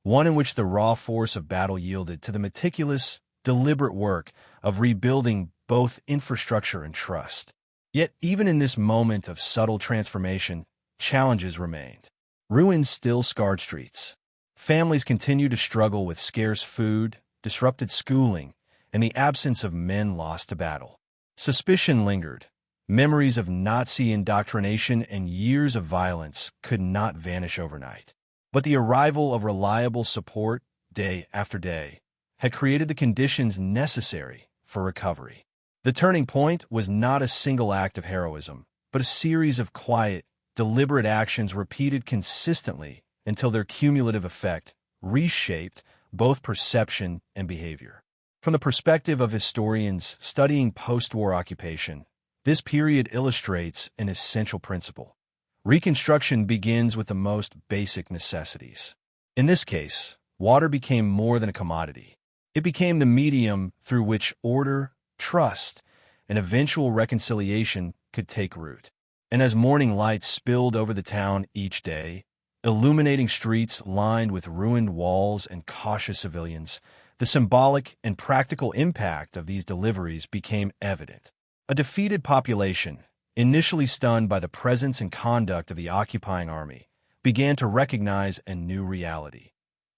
one in which the raw force of battle yielded to the meticulous, deliberate work of rebuilding both infrastructure and trust. Yet even in this moment of subtle transformation, challenges remained. Ruins still scarred streets. Families continued to struggle with scarce food, disrupted schooling, and the absence of men lost to battle. Suspicion lingered. Memories of Nazi indoctrination and years of violence could not vanish overnight. But the arrival of reliable support, day after day, had created the conditions necessary for recovery. The turning point was not a single act of heroism, but a series of quiet, deliberate actions repeated consistently until their cumulative effect reshaped both perception and behavior. From the perspective of historians studying post-war occupation, this period illustrates an essential principle. Reconstruction begins with the most basic necessities. In this case, water became more than a commodity. It became the medium through which order, trust, and eventual reconciliation could take root. And as morning lights spilled over the town each day, illuminating streets lined with ruined walls and cautious civilians, the symbolic and practical impact of these deliveries became evident. A defeated population, initially stunned by the presence and conduct of the occupying army, began to recognize a new reality,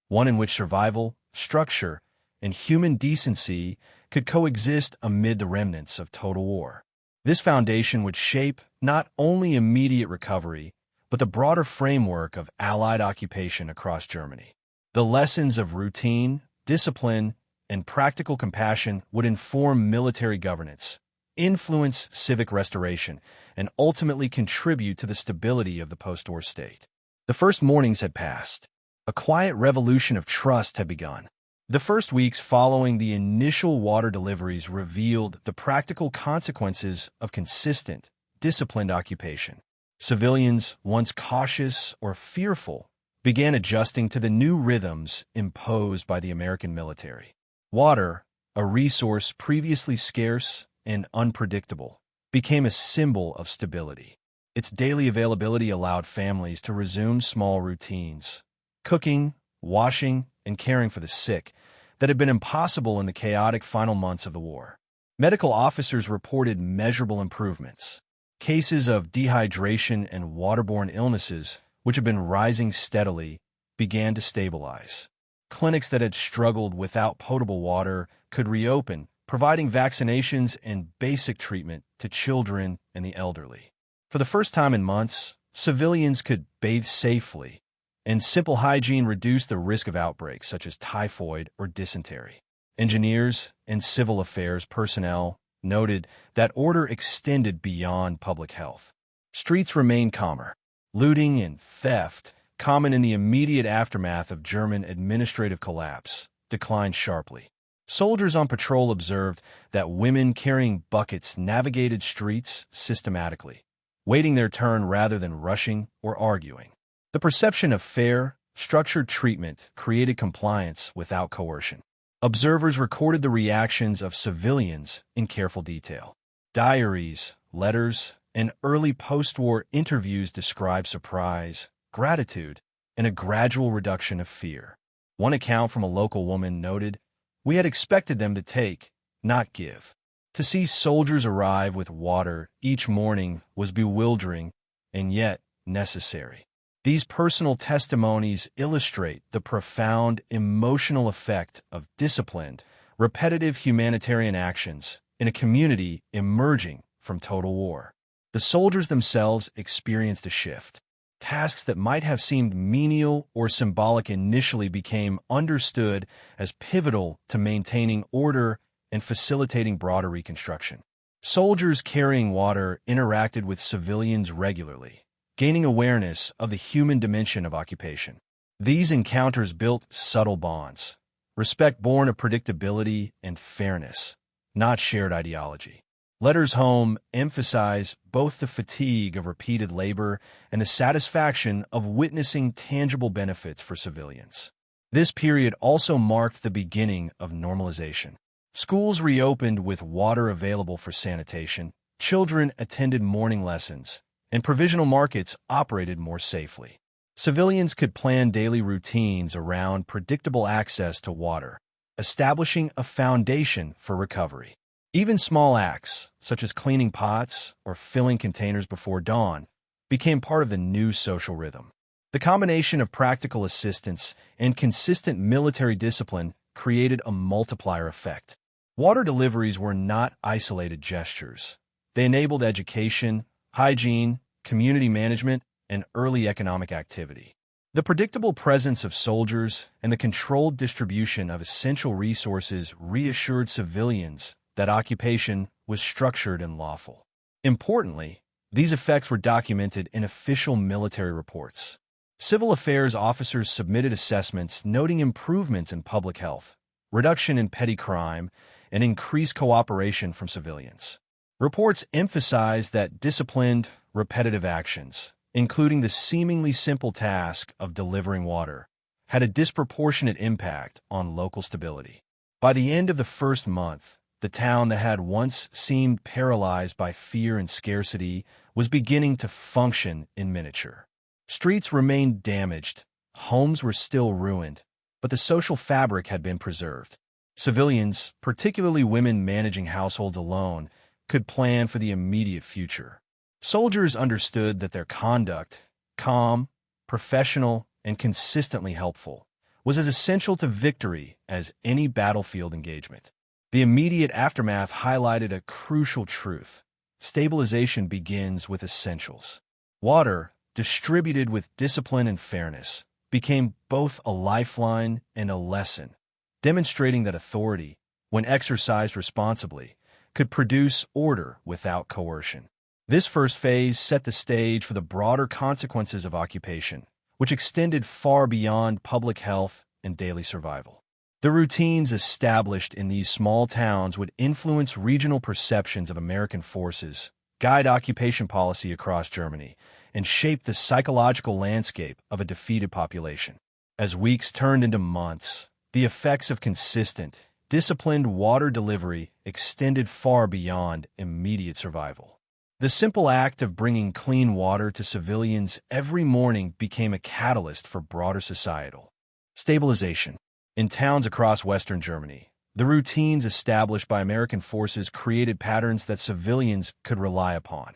one in which survival, structure, and human decency could coexist amid the remnants of total war. This foundation would shape not only immediate recovery, but the broader framework of Allied occupation across Germany. The lessons of routine, discipline, and practical compassion would inform military governance, influence civic restoration, and ultimately contribute to the stability of the post-war state. The first mornings had passed. A quiet revolution of trust had begun. The first weeks following the initial water deliveries revealed the practical consequences of consistent, disciplined occupation. Civilians, once cautious or fearful, began adjusting to the new rhythms imposed by the American military. Water, a resource previously scarce and unpredictable, became a symbol of stability. Its daily availability allowed families to resume small routines. Cooking, washing, and caring for the sick that had been impossible in the chaotic final months of the war. Medical officers reported measurable improvements. Cases of dehydration and waterborne illnesses, which had been rising steadily, began to stabilize. Clinics that had struggled without potable water could reopen, providing vaccinations and basic treatment to children and the elderly. For the first time in months, civilians could bathe safely, and simple hygiene reduced the risk of outbreaks such as typhoid or dysentery. Engineers and civil affairs personnel noted that order extended beyond public health. Streets remained calmer. Looting and theft, common in the immediate aftermath of German administrative collapse, declined sharply. Soldiers on patrol observed that women carrying buckets navigated streets systematically, waiting their turn rather than rushing or arguing. The perception of fair, structured treatment created compliance without coercion. Observers recorded the reactions of civilians in careful detail. Diaries, letters, and early post-war interviews describe surprise, gratitude, and a gradual reduction of fear. One account from a local woman noted, "We had expected them to take, not give." To see soldiers arrive with water each morning was bewildering and yet necessary. These personal testimonies illustrate the profound emotional effect of disciplined, repetitive humanitarian actions in a community emerging from total war. The soldiers themselves experienced a shift. Tasks that might have seemed menial or symbolic initially became understood as pivotal to maintaining order and facilitating broader reconstruction. Soldiers carrying water interacted with civilians regularly, gaining awareness of the human dimension of occupation. These encounters built subtle bonds, respect born of predictability and fairness, not shared ideology. Letters home emphasize both the fatigue of repeated labor and the satisfaction of witnessing tangible benefits for civilians. This period also marked the beginning of normalization. Schools reopened with water available for sanitation, children attended morning lessons, and provisional markets operated more safely. Civilians could plan daily routines around predictable access to water, establishing a foundation for recovery. Even small acts, such as cleaning pots or filling containers before dawn, became part of the new social rhythm. The combination of practical assistance and consistent military discipline created a multiplier effect. Water deliveries were not isolated gestures. They enabled education, hygiene, community management, and early economic activity. The predictable presence of soldiers and the controlled distribution of essential resources reassured civilians that occupation was structured and lawful. Importantly, these effects were documented in official military reports. Civil affairs officers submitted assessments noting improvements in public health, reduction in petty crime, and increased cooperation from civilians. Reports emphasized that disciplined, repetitive actions, including the seemingly simple task of delivering water, had a disproportionate impact on local stability. By the end of the first month, the town that had once seemed paralyzed by fear and scarcity was beginning to function in miniature. Streets remained damaged, homes were still ruined, but the social fabric had been preserved. Civilians, particularly women managing households alone, could plan for the immediate future. Soldiers understood that their conduct, calm, professional, and consistently helpful, was as essential to victory as any battlefield engagement. The immediate aftermath highlighted a crucial truth. Stabilization begins with essentials. Water, distributed with discipline and fairness, became both a lifeline and a lesson, demonstrating that authority, when exercised responsibly, could produce order without coercion. This first phase set the stage for the broader consequences of occupation, which extended far beyond public health and daily survival. The routines established in these small towns would influence regional perceptions of American forces, guide occupation policy across Germany, and shape the psychological landscape of a defeated population. As weeks turned into months, the effects of consistent, disciplined water delivery extended far beyond immediate survival. The simple act of bringing clean water to civilians every morning became a catalyst for broader societal stabilization. In towns across Western Germany, the routines established by American forces created patterns that civilians could rely upon,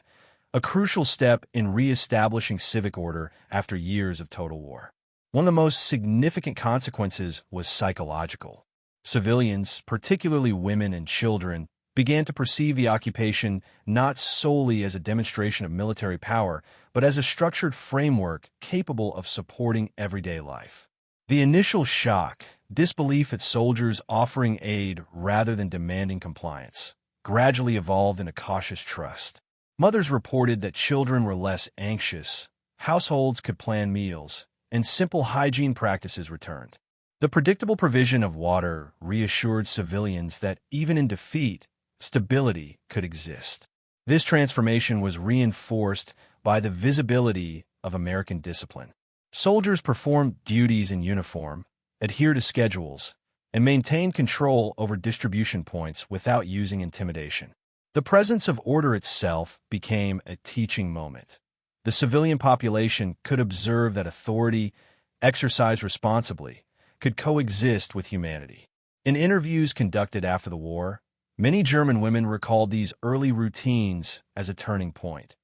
a crucial step in re-establishing civic order after years of total war. One of the most significant consequences was psychological. Civilians, particularly women and children, began to perceive the occupation not solely as a demonstration of military power, but as a structured framework capable of supporting everyday life. The initial shock, disbelief at soldiers offering aid rather than demanding compliance, gradually evolved into cautious trust. Mothers reported that children were less anxious, households could plan meals, and simple hygiene practices returned. The predictable provision of water reassured civilians that even in defeat, stability could exist. This transformation was reinforced by the visibility of American discipline. Soldiers performed duties in uniform, adhered to schedules, and maintained control over distribution points without using intimidation. The presence of order itself became a teaching moment. The civilian population could observe that authority, exercised responsibly, could coexist with humanity. In interviews conducted after the war, many German women recalled these early routines as a turning point,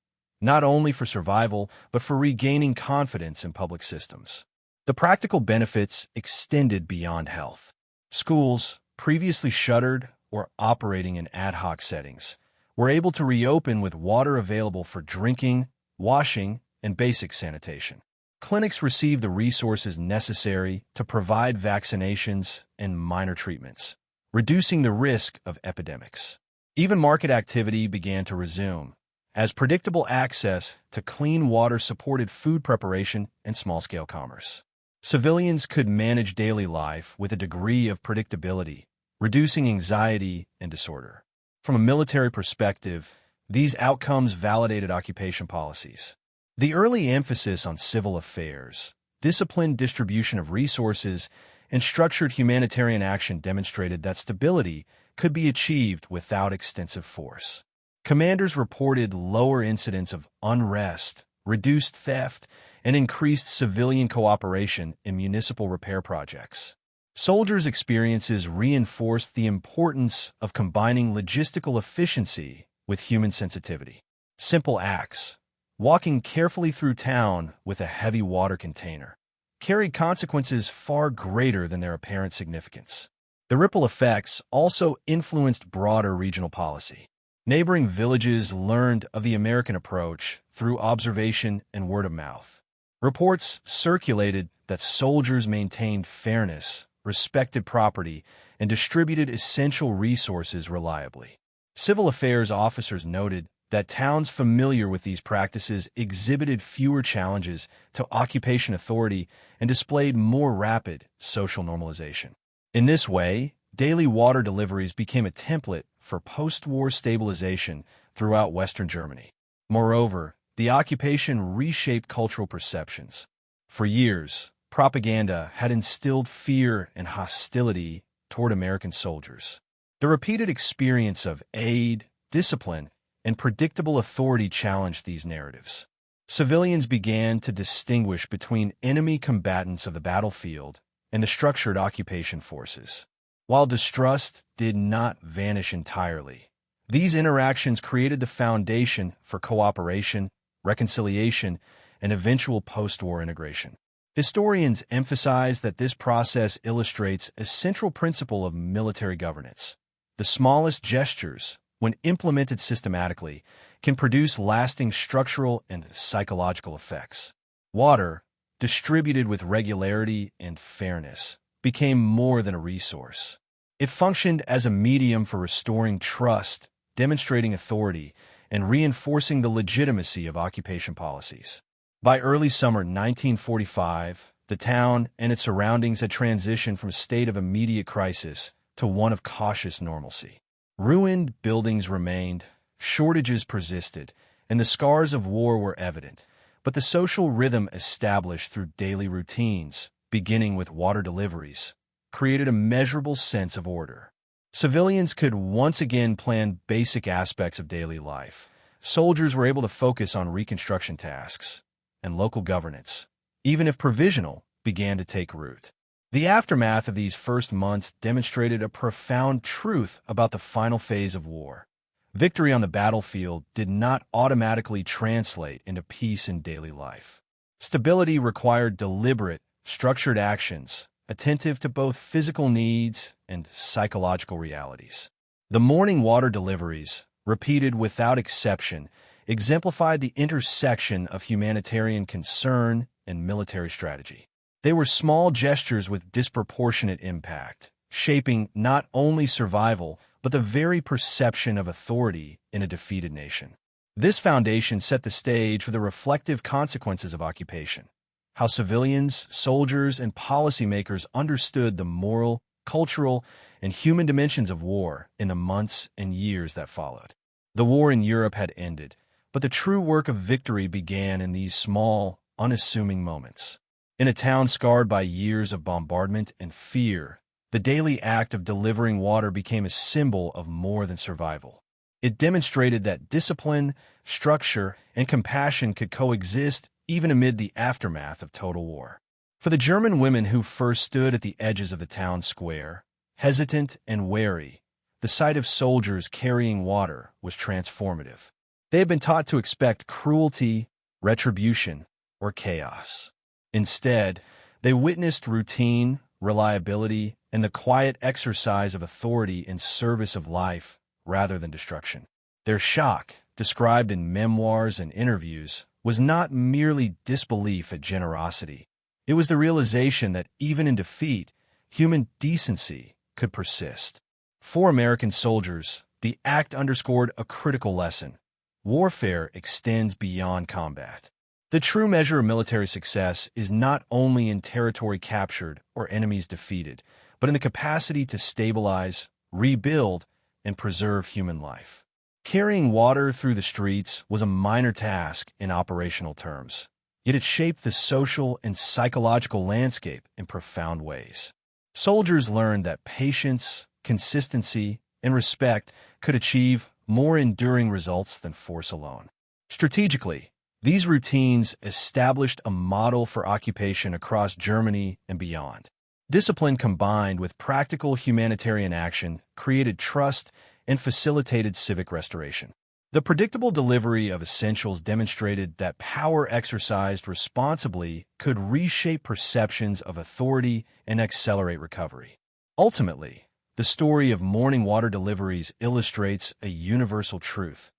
not only for survival, but for regaining confidence in public systems. The practical benefits extended beyond health. Schools, previously shuttered or operating in ad hoc settings, were able to reopen with water available for drinking, washing, and basic sanitation. Clinics received the resources necessary to provide vaccinations and minor treatments, reducing the risk of epidemics. Even market activity began to resume, as predictable access to clean water supported food preparation and small-scale commerce. Civilians could manage daily life with a degree of predictability, reducing anxiety and disorder. From a military perspective, these outcomes validated occupation policies. The early emphasis on civil affairs, disciplined distribution of resources, and structured humanitarian action demonstrated that stability could be achieved without extensive force. Commanders reported lower incidents of unrest, reduced theft, and increased civilian cooperation in municipal repair projects. Soldiers' experiences reinforced the importance of combining logistical efficiency with human sensitivity. Simple acts, walking carefully through town with a heavy water container, carried consequences far greater than their apparent significance. The ripple effects also influenced broader regional policy. Neighboring villages learned of the American approach through observation and word of mouth. Reports circulated that soldiers maintained fairness, respected property, and distributed essential resources reliably. Civil affairs officers noted that towns familiar with these practices exhibited fewer challenges to occupation authority and displayed more rapid social normalization. In this way, daily water deliveries became a template for post-war stabilization throughout Western Germany. Moreover, the occupation reshaped cultural perceptions. For years, propaganda had instilled fear and hostility toward American soldiers. The repeated experience of aid, discipline, and predictable authority challenged these narratives. Civilians began to distinguish between enemy combatants of the battlefield and the structured occupation forces. While distrust did not vanish entirely, these interactions created the foundation for cooperation, reconciliation, and eventual post-war integration. Historians emphasize that this process illustrates a central principle of military governance. The smallest gestures, when implemented systematically, can produce lasting structural and psychological effects. Water, distributed with regularity and fairness, became more than a resource. It functioned as a medium for restoring trust, demonstrating authority, and reinforcing the legitimacy of occupation policies. By early summer 1945, the town and its surroundings had transitioned from a state of immediate crisis to one of cautious normalcy. Ruined buildings remained, shortages persisted, and the scars of war were evident, but the social rhythm established through daily routines, beginning with water deliveries, created a measurable sense of order. Civilians could once again plan basic aspects of daily life. Soldiers were able to focus on reconstruction tasks, and local governance, even if provisional, began to take root. The aftermath of these first months demonstrated a profound truth about the final phase of war. Victory on the battlefield did not automatically translate into peace in daily life. Stability required deliberate, structured actions, attentive to both physical needs and psychological realities. The morning water deliveries, repeated without exception, exemplified the intersection of humanitarian concern and military strategy. They were small gestures with disproportionate impact, shaping not only survival but the very perception of authority in a defeated nation. This foundation set the stage for the reflective consequences of occupation, how civilians, soldiers, and policymakers understood the moral, cultural, and human dimensions of war in the months and years that followed. The war in Europe had ended, but the true work of victory began in these small, unassuming moments. In a town scarred by years of bombardment and fear, the daily act of delivering water became a symbol of more than survival. It demonstrated that discipline, structure, and compassion could coexist even amid the aftermath of total war. For the German women who first stood at the edges of the town square, hesitant and wary, the sight of soldiers carrying water was transformative. They had been taught to expect cruelty, retribution, or chaos. Instead, they witnessed routine, reliability, and the quiet exercise of authority in service of life rather than destruction. Their shock, described in memoirs and interviews, was not merely disbelief at generosity. It was the realization that even in defeat, human decency could persist. For American soldiers, the act underscored a critical lesson. Warfare extends beyond combat. The true measure of military success is not only in territory captured or enemies defeated, but in the capacity to stabilize, rebuild, and preserve human life. Carrying water through the streets was a minor task in operational terms, yet it shaped the social and psychological landscape in profound ways. Soldiers learned that patience, consistency, and respect could achieve more enduring results than force alone. Strategically, these routines established a model for occupation across Germany and beyond. Discipline combined with practical humanitarian action created trust and facilitated civic restoration. The predictable delivery of essentials demonstrated that power exercised responsibly could reshape perceptions of authority and accelerate recovery. Ultimately, the story of morning water deliveries illustrates a universal truth.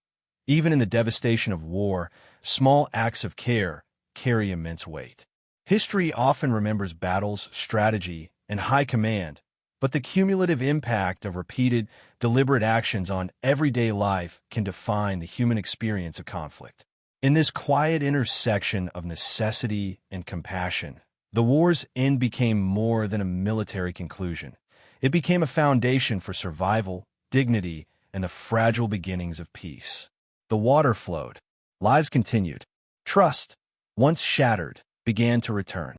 Even in the devastation of war, small acts of care carry immense weight. History often remembers battles, strategy, and high command, but the cumulative impact of repeated, deliberate actions on everyday life can define the human experience of conflict. In this quiet intersection of necessity and compassion, the war's end became more than a military conclusion. It became a foundation for survival, dignity, and the fragile beginnings of peace. The water flowed. Lives continued. Trust, once shattered, began to return.